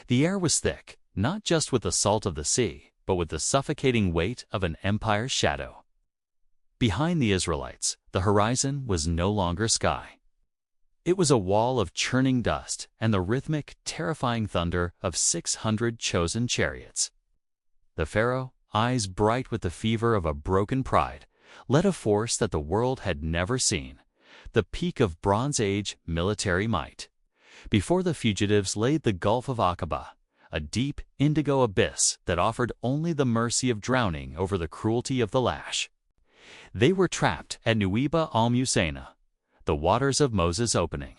The air was thick, not just with the salt of the sea, but with the suffocating weight of an empire's shadow. Behind the Israelites, the horizon was no longer sky. It was a wall of churning dust and the rhythmic, terrifying thunder of 600 chosen chariots. The Pharaoh, eyes bright with the fever of a broken pride, led a force that the world had never seen, the peak of Bronze Age military might. Before the fugitives laid the Gulf of Aqaba, a deep, indigo abyss that offered only the mercy of drowning over the cruelty of the lash. They were trapped at Nuweiba al-Muzayyinah, the waters of Moses' opening,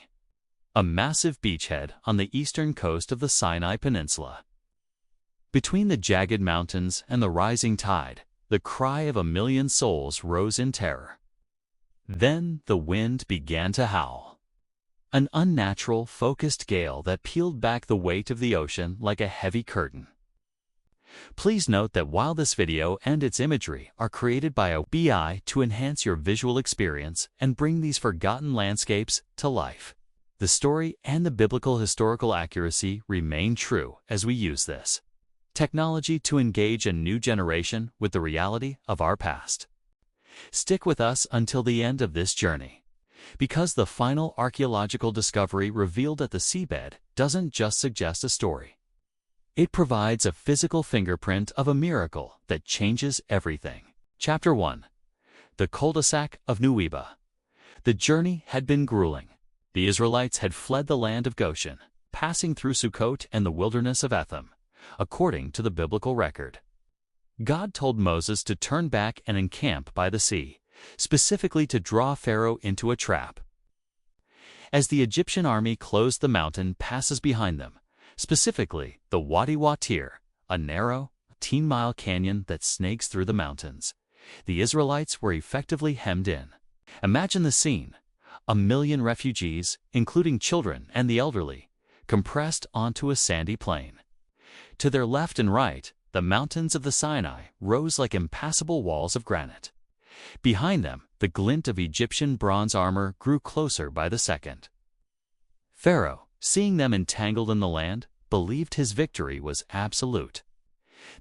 a massive beachhead on the eastern coast of the Sinai Peninsula. Between the jagged mountains and the rising tide, the cry of a million souls rose in terror. Then the wind began to howl. An unnatural, focused gale that peeled back the weight of the ocean like a heavy curtain. Please note that while this video and its imagery are created by a BI to enhance your visual experience and bring these forgotten landscapes to life, the story and the biblical historical accuracy remain true as we use this technology to engage a new generation with the reality of our past. Stick with us until the end of this journey, because the final archaeological discovery revealed at the seabed doesn't just suggest a story. It provides a physical fingerprint of a miracle that changes everything. Chapter 1. The cul-de-sac of Nuweiba. The journey had been grueling. The Israelites had fled the land of Goshen, passing through Sukkot and the wilderness of Etham, according to the biblical record. God told Moses to turn back and encamp by the sea, specifically to draw Pharaoh into a trap. As the Egyptian army closed, the mountain passes behind them, specifically the Wadi Watir, a narrow, 10-mile canyon that snakes through the mountains. The Israelites were effectively hemmed in. Imagine the scene: 1 million refugees, including children and the elderly, compressed onto a sandy plain. To their left and right, the mountains of the Sinai rose like impassable walls of granite. Behind them, the glint of Egyptian bronze armor grew closer by the second. Pharaoh, seeing them entangled in the land, believed his victory was absolute.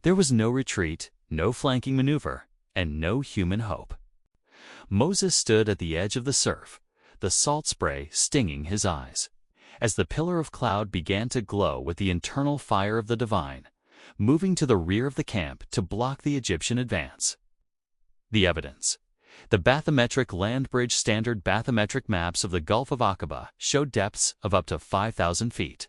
There was no retreat, no flanking maneuver, and no human hope. Moses stood at the edge of the surf, the salt spray stinging his eyes, as the pillar of cloud began to glow with the internal fire of the divine, moving to the rear of the camp to block the Egyptian advance. The evidence. The bathymetric land bridge standard bathymetric maps of the Gulf of Aqaba showed depths of up to 5,000 feet,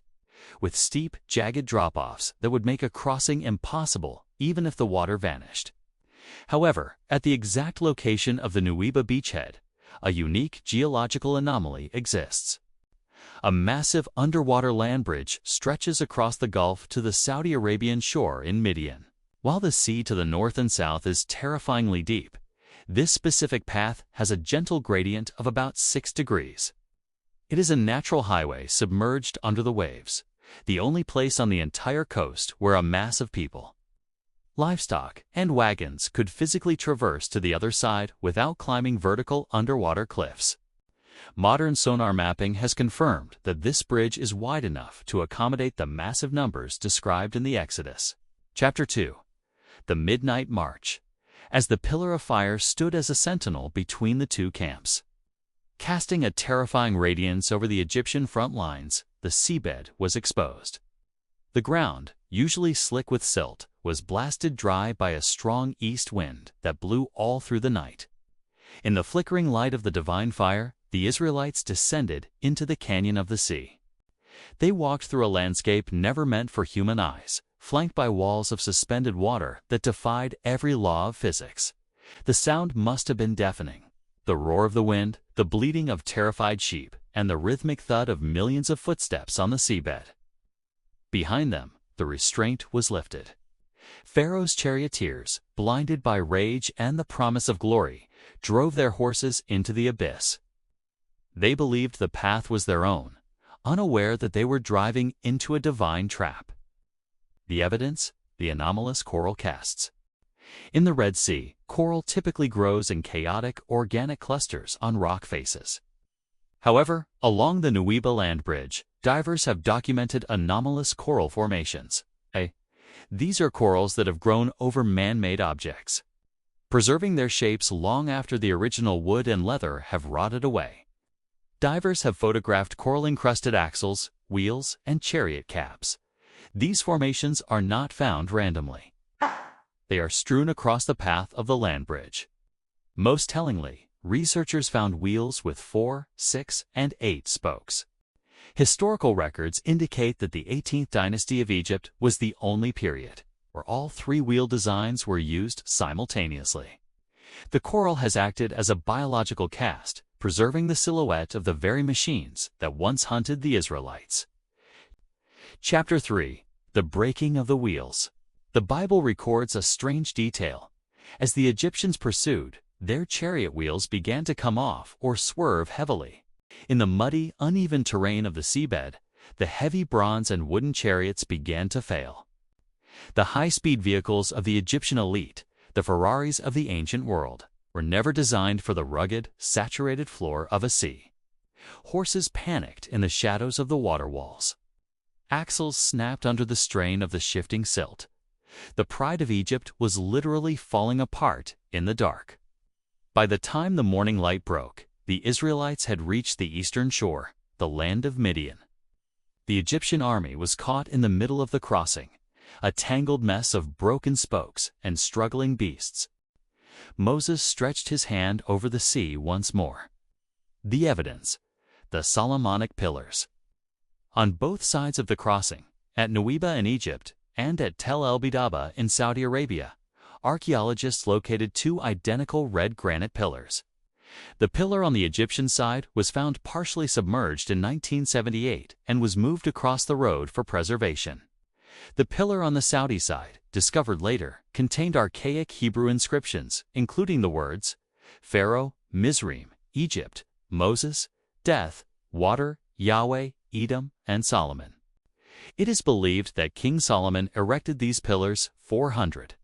with steep, jagged drop-offs that would make a crossing impossible even if the water vanished. However, at the exact location of the Nuweiba beachhead, a unique geological anomaly exists. A massive underwater land bridge stretches across the Gulf to the Saudi Arabian shore in Midian. While the sea to the north and south is terrifyingly deep, this specific path has a gentle gradient of about 6 degrees. It is a natural highway submerged under the waves, the only place on the entire coast where a mass of people, livestock, and wagons could physically traverse to the other side without climbing vertical underwater cliffs. Modern sonar mapping has confirmed that this bridge is wide enough to accommodate the massive numbers described in the Exodus. Chapter 2. The Midnight March. As the pillar of fire stood as a sentinel between the two camps, casting a terrifying radiance over the Egyptian front lines, the seabed was exposed. The ground, usually slick with silt, was blasted dry by a strong east wind that blew all through the night. In the flickering light of the divine fire, the Israelites descended into the canyon of the sea. They walked through a landscape never meant for human eyes, flanked by walls of suspended water that defied every law of physics. The sound must have been deafening. The roar of the wind, the bleating of terrified sheep, and the rhythmic thud of millions of footsteps on the seabed. Behind them, the restraint was lifted. Pharaoh's charioteers, blinded by rage and the promise of glory, drove their horses into the abyss. They believed the path was their own, unaware that they were driving into a divine trap. The evidence? The anomalous coral casts. In the Red Sea, coral typically grows in chaotic, organic clusters on rock faces. However, along the Nuweiba land bridge, divers have documented anomalous coral formations. These are corals that have grown over man-made objects, preserving their shapes long after the original wood and leather have rotted away. Divers have photographed coral-encrusted axles, wheels, and chariot caps. These formations are not found randomly. They are strewn across the path of the land bridge. Most tellingly, researchers found wheels with 4, 6, and 8 spokes. Historical records indicate that the 18th dynasty of Egypt was the only period where all 3 wheel designs were used simultaneously. The coral has acted as a biological cast, preserving the silhouette of the very machines that once hunted the Israelites. Chapter 3. The Breaking of the Wheels. The Bible records a strange detail. As the Egyptians pursued, their chariot wheels began to come off or swerve heavily. In the muddy, uneven terrain of the seabed, the heavy bronze and wooden chariots began to fail. The high-speed vehicles of the Egyptian elite, the Ferraris of the ancient world, were never designed for the rugged, saturated floor of a sea. Horses panicked in the shadows of the water walls. Axles snapped under the strain of the shifting silt. The pride of Egypt was literally falling apart in the dark. By the time the morning light broke, the Israelites had reached the eastern shore, the land of Midian. The Egyptian army was caught in the middle of the crossing, a tangled mess of broken spokes and struggling beasts. Moses stretched his hand over the sea once more. The evidence: the Solomonic pillars. On both sides of the crossing, at Nuweiba in Egypt and at Tel el-Bidaba in Saudi Arabia, archaeologists located 2 identical red granite pillars. The pillar on the Egyptian side was found partially submerged in 1978 and was moved across the road for preservation. The pillar on the Saudi side, discovered later, contained archaic Hebrew inscriptions, including the words Pharaoh, Mizraim, Egypt, Moses, Death, Water, Yahweh, Edom, and Solomon. It is believed that King Solomon erected these pillars 400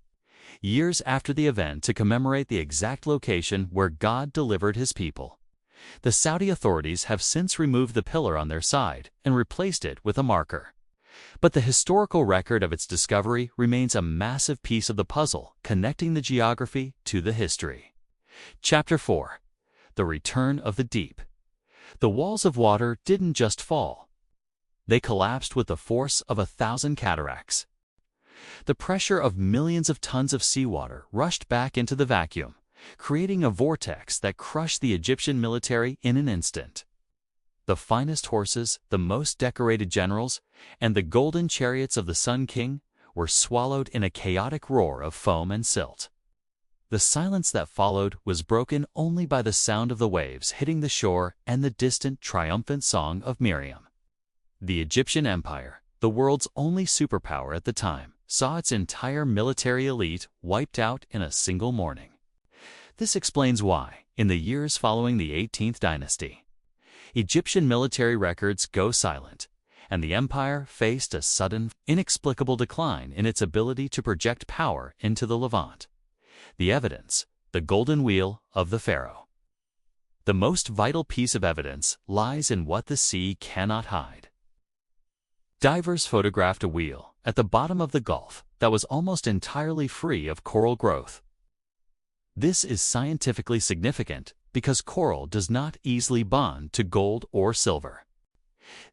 years after the event to commemorate the exact location where God delivered his people. The Saudi authorities have since removed the pillar on their side and replaced it with a marker. But the historical record of its discovery remains a massive piece of the puzzle connecting the geography to the history. Chapter 4. The Return of the Deep. The walls of water didn't just fall. They collapsed with the force of 1,000 cataracts. The pressure of millions of tons of seawater rushed back into the vacuum, creating a vortex that crushed the Egyptian military in an instant. The finest horses, the most decorated generals, and the golden chariots of the Sun King were swallowed in a chaotic roar of foam and silt. The silence that followed was broken only by the sound of the waves hitting the shore and the distant triumphant song of Miriam. The Egyptian Empire, the world's only superpower at the time, saw its entire military elite wiped out in a single morning. This explains why, in the years following the 18th dynasty, Egyptian military records go silent, and the empire faced a sudden, inexplicable decline in its ability to project power into the Levant. The evidence: the golden wheel of the Pharaoh. The most vital piece of evidence lies in what the sea cannot hide. Divers photographed a wheel at the bottom of the Gulf that was almost entirely free of coral growth. This is scientifically significant because coral does not easily bond to gold or silver.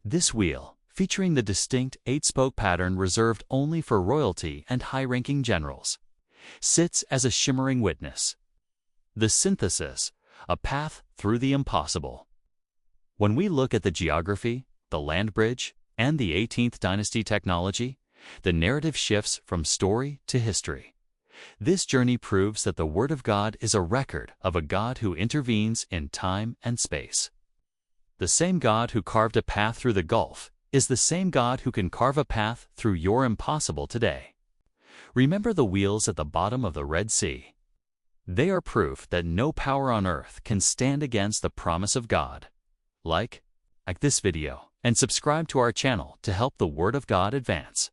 This wheel, featuring the distinct 8-spoke pattern reserved only for royalty and high-ranking generals, sits as a shimmering witness. The synthesis: a path through the impossible. When we look at the geography, the land bridge, and the 18th dynasty technology, the narrative shifts from story to history. This journey proves that the Word of God is a record of a God who intervenes in time and space. The same God who carved a path through the Gulf is the same God who can carve a path through your impossible today. Remember the wheels at the bottom of the Red Sea. They are proof that no power on earth can stand against the promise of God. Like this video and subscribe to our channel to help the Word of God advance.